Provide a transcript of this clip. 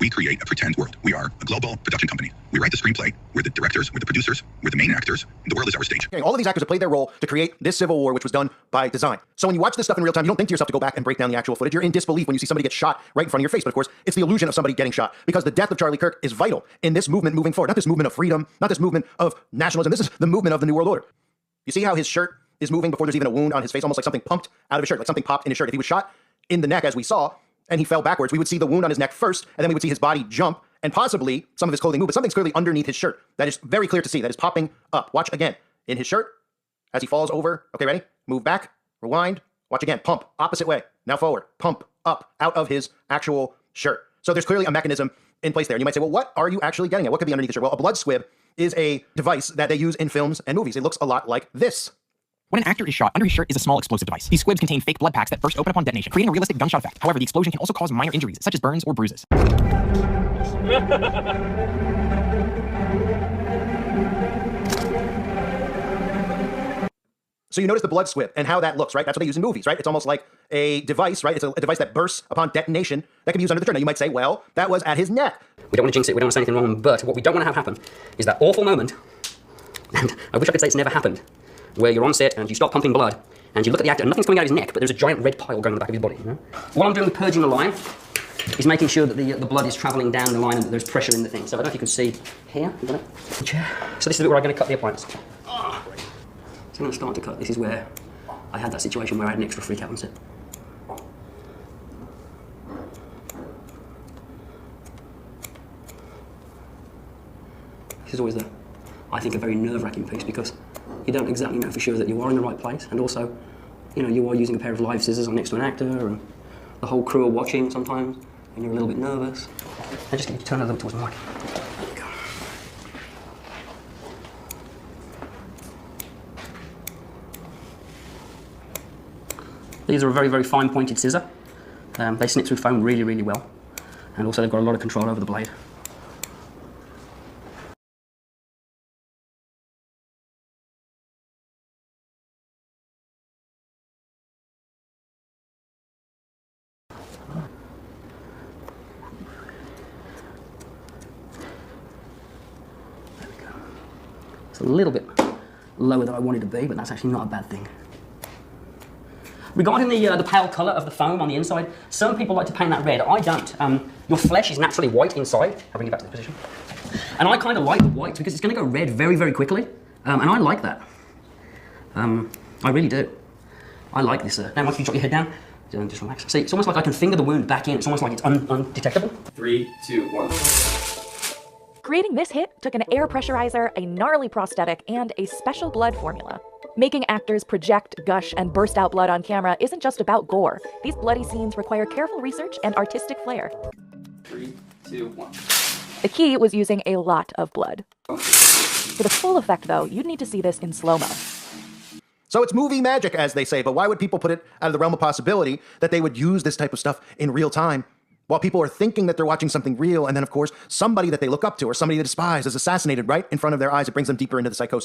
We create a pretend world. We are a global production company. We write the screenplay. We're the directors. We're the producers. We're the main actors. The world is our stage. Okay, all of these actors have played their role to create this civil war, which was done by design. So when you watch this stuff in real time, you don't think to yourself to go back and break down the actual footage. You're in disbelief when you see somebody get shot right in front of your face. But of course, it's the illusion of somebody getting shot, because the death of Charlie Kirk is vital in this movement moving forward. Not this movement of freedom, not this movement of nationalism. This is the movement of the New World Order. You see how his shirt is moving before there's even a wound on his face, almost like something pumped out of his shirt, like something popped in his shirt. If he was shot in the neck, as we saw, and he fell backwards, we would see the wound on his neck first, and then we would see his body jump, and possibly some of his clothing move, but something's clearly underneath his shirt. That is very clear to see. That is popping up. Watch again. In his shirt, as he falls over. Okay, ready? Move back, rewind, watch again. Pump, opposite way. Now forward, pump, up, out of his actual shirt. So there's clearly a mechanism in place there. And you might say, well, what are you actually getting at? What could be underneath the shirt? Well, a blood squib is a device that they use in films and movies. It looks a lot like this. When an actor is shot, under his shirt is a small explosive device. These squibs contain fake blood packs that burst open upon detonation, creating a realistic gunshot effect. However, the explosion can also cause minor injuries, such as burns or bruises. So you notice the blood squib and how that looks, right? That's what they use in movies, right? It's almost like a device, right? It's a device that bursts upon detonation that can be used under the shirt. Now you might say, well, that was at his neck. We don't want to jinx it, we don't want to say anything wrong, but what we don't want to have happen is that awful moment, and I wish I could say it's never happened, where you're on set and you start pumping blood, and you look at the actor and nothing's coming out of his neck, but there's a giant red pile going on the back of his body, you know? What I'm doing with purging the line is making sure that the blood is travelling down the line and that there's pressure in the thing. So I don't know if you can see here, so this is the bit where I'm going to cut the appliance. So I'm going to start to cut. This is where I had that situation where I had an extra freak out on set. This is always I think, a very nerve-wracking piece, because you don't exactly know for sure that you are in the right place, and also, you know, you are using a pair of live scissors next to an actor, and the whole crew are watching sometimes, and you're a little bit nervous. I just get you to turn a little towards the mic. There you go. These are a very, very fine pointed scissor. They snip through foam really, really well, and also they've got a lot of control over the blade. It's a little bit lower than I wanted to be, but that's actually not a bad thing. Regarding the pale colour of the foam on the inside, some people like to paint that red. I don't. Your flesh is naturally white inside. I'll bring you back to the position. And I kind of like the white because it's going to go red very, very quickly. And I like that. I really do. I like this. Now, once you drop your head down, just relax. See, it's almost like I can finger the wound back in. It's almost like it's undetectable. 3, 2, 1. Creating this hit took an air pressurizer, a gnarly prosthetic, and a special blood formula. Making actors project, gush, and burst out blood on camera isn't just about gore. These bloody scenes require careful research and artistic flair. 3, 2, 1. The key was using a lot of blood. For the full effect, though, you'd need to see this in slow-mo. So it's movie magic, as they say, but why would people put it out of the realm of possibility that they would use this type of stuff in real time while people are thinking that they're watching something real, and then, of course, somebody that they look up to or somebody they despise is assassinated right in front of their eyes? It brings them deeper into the psychosis.